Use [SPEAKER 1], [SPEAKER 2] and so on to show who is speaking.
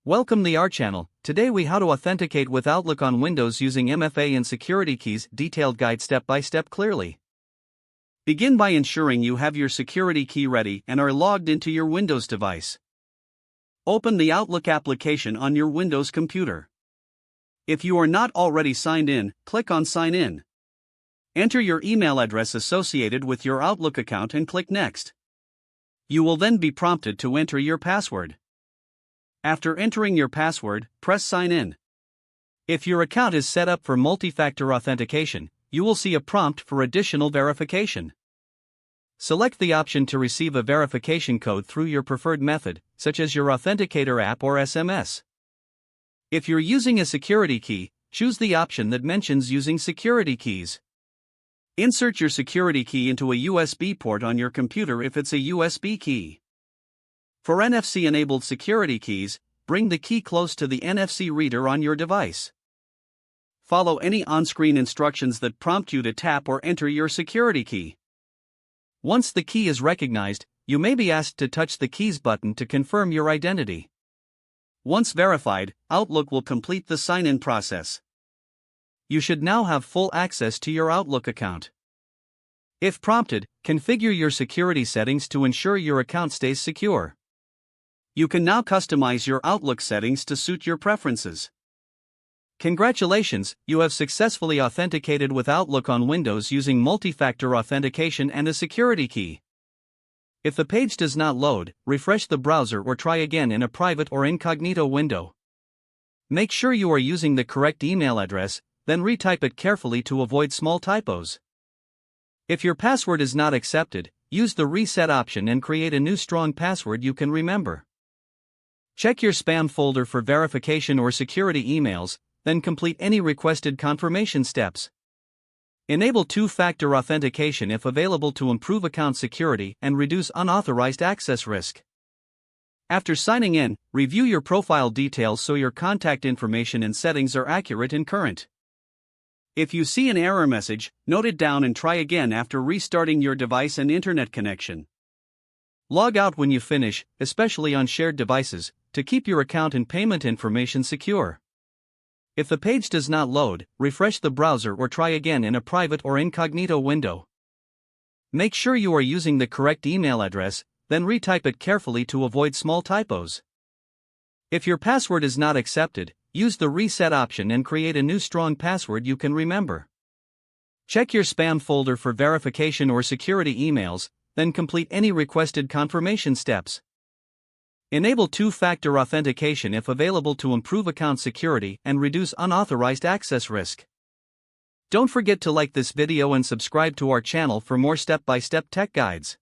[SPEAKER 1] Welcome to our channel. Today we how to authenticate with Outlook on Windows using MFA and security keys. Detailed guide step by step clearly. Begin by ensuring you have your security key ready and are logged into your Windows device. Open the Outlook application on your Windows computer. If you are not already signed in, click on Sign In. Enter your email address associated with your Outlook account and click Next. You will then be prompted to enter your password. After entering your password, press Sign In. If your account is set up for multi-factor authentication, you will see a prompt for additional verification. Select the option to receive a verification code through your preferred method, such as your Authenticator app or SMS. If you're using a security key, choose the option that mentions using security keys. Insert your security key into a USB port on your computer if it's a USB key. For NFC-enabled security keys, bring the key close to the NFC reader on your device. Follow any on-screen instructions that prompt you to tap or enter your security key. Once the key is recognized, you may be asked to touch the Keys button to confirm your identity. Once verified, Outlook will complete the sign-in process. You should now have full access to your Outlook account. If prompted, configure your security settings to ensure your account stays secure. You can now customize your Outlook settings to suit your preferences. Congratulations, you have successfully authenticated with Outlook on Windows using multi-factor authentication and a security key. If the page does not load, refresh the browser or try again in a private or incognito window. Make sure you are using the correct email address, then retype it carefully to avoid small typos. If your password is not accepted, use the reset option and create a new strong password you can remember. Check your spam folder for verification or security emails, then complete any requested confirmation steps. Enable two-factor authentication if available to improve account security and reduce unauthorized access risk. After signing in, review your profile details so your contact information and settings are accurate and current. If you see an error message, note it down and try again after restarting your device and internet connection. Log out when you finish, especially on shared devices, to keep your account and payment information secure. If the page does not load, refresh the browser or try again in a private or incognito window. Make sure you are using the correct email address, then retype it carefully to avoid small typos. If your password is not accepted, use the reset option and create a new strong password you can remember. Check your spam folder for verification or security emails, then complete any requested confirmation steps. Enable two-factor authentication if available to improve account security and reduce unauthorized access risk. Don't forget to like this video and subscribe to our channel for more step-by-step tech guides.